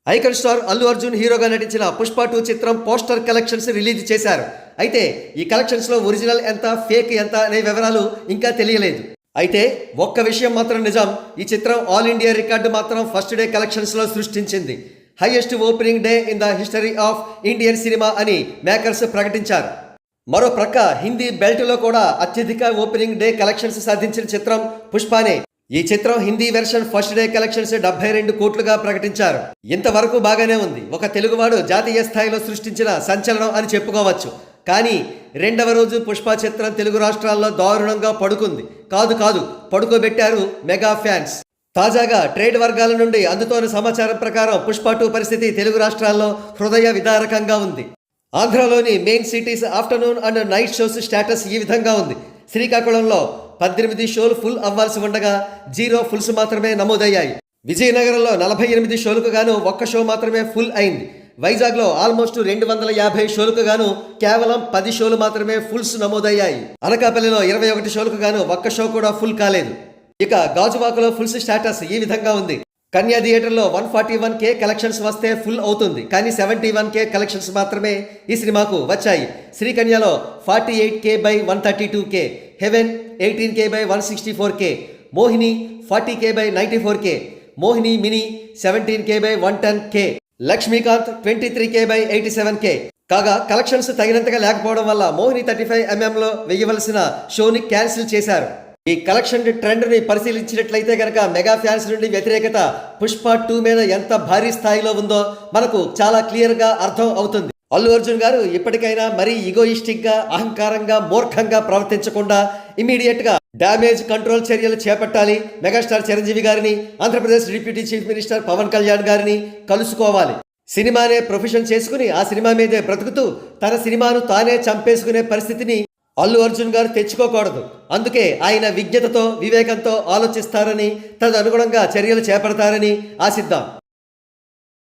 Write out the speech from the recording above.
Icon star Allu Arjun హీరోగా నటించిన పుష్ప 2 చిత్రం పోస్టర్ కలెక్షన్స్ రిలీజ్ చేశారు. అయితే ఈ కలెక్షన్స్లో ఒరిజినల్ ఎంత, ఫేక్ ఎంత అనే వివరాలు ఇంకా తెలియలేదు. అయితే ఒక్క విషయం మాత్రం నిజం, ఈ చిత్రం ఆల్ ఇండియా రికార్డు మాత్రం ఫస్ట్ డే కలెక్షన్స్లో సృష్టించింది. Highest opening day in the history of Indian cinema అని మేకర్స్ ప్రకటించారు. మరో ప్రక్క హిందీ బెల్ట్లో కూడా అత్యధిక ఓపెనింగ్ డే కలెక్షన్స్ సాధించిన చిత్రం పుష్పనే. ఈ చిత్రం Hindi version first day collections 72 కోట్లుగా ప్రకటించారు. ఇంతవరకు బాగానే ఉంది. ఒక తెలుగువాడు జాతీయ స్థాయిలో సృష్టించిన సంచలనం అని చెప్పుకోవచ్చు. కానీ రెండవ రోజు పుష్ప చిత్రం తెలుగు రాష్ట్రాల్లో దారుణంగా పడుకుంది. కాదు పడుకోబెట్టారు మెగా ఫ్యాన్స్. తాజాగా ట్రేడ్ వర్గాల నుండి అందుతోన్న సమాచారం ప్రకారం పుష్ప 2 పరిస్థితి తెలుగు రాష్ట్రాల్లో హృదయ విదారకంగా ఉంది. ఆంధ్రాలోని main cities afternoon and night shows status ఈ విధంగా ఉంది. శ్రీకాకుళంలో 18 షోలు ఫుల్ అవ్వాల్సి ఉండగా 0 ఫుల్స్ మాత్రమే నమోదయ్యాయి. విజయనగరంలో 48 షోలకు గాను 1 షో మాత్రమే ఫుల్ అయింది. వైజాగ్లో ఆల్మోస్ట్ 250 షోలకు గాను కేవలం 10 షోలు మాత్రమే ఫుల్స్ నమోదయ్యాయి. అనకాపల్లిలో 21 షోలకు గాను 1 షో కూడా ఫుల్ కాలేదు. ఇక గాజువాకలో ఫుల్స్ స్టేటస్ ఈ విధంగా ఉంది. కన్యా థియేటర్లో 141K కలెక్షన్స్ వస్తే ఫుల్ అవుతుంది. కానీ 71K కలెక్షన్స్ మాత్రమే ఈ సినిమాకు వచ్చాయి. శ్రీకన్యలో 48K/132K, heaven 18K/164K, Mohini 40K/94K, Mohini mini 17K/110K, Lakshmikant 23K/87K. కాగా కలెక్షన్స్ తగినంతగా లేకపోవడం వల్ల మోహిని 35mm వేయవలసిన షోని క్యాన్సిల్ చేశారు. ఈ కలెక్షన్ ట్రెండ్ని పరిశీలించినట్లయితే కనుక మెగా ఫ్యాన్స్ నుండి వ్యతిరేకత పుష్ప 2 మీద ఎంత భారీ స్థాయిలో ఉందో మనకు చాలా క్లియర్గా అర్థం అవుతుంది. అల్లు అర్జున్ గారు ఇప్పటికైనా మరీ ఈగోయిస్టిక్గా, అహంకారంగా, మూర్ఖంగా ప్రవర్తించకుండా ఇమీడియట్గా డ్యామేజ్ కంట్రోల్ చర్యలు చేపట్టాలి. మెగాస్టార్ చిరంజీవి గారిని, Andhra Pradesh deputy chief minister Pawan Kalyan గారిని కలుసుకోవాలి. సినిమానే ప్రొఫెషన్ చేసుకుని ఆ సినిమా మీదే బ్రతుకుతూ తన సినిమాను తానే చంపేసుకునే పరిస్థితిని అల్లు అర్జున్ గారు తెచ్చుకోకూడదు. అందుకే ఆయన విజ్ఞతతో, వివేకంతో ఆలోచిస్తారని, తదనుగుణంగా చర్యలు చేపడతారని ఆశిద్దాం.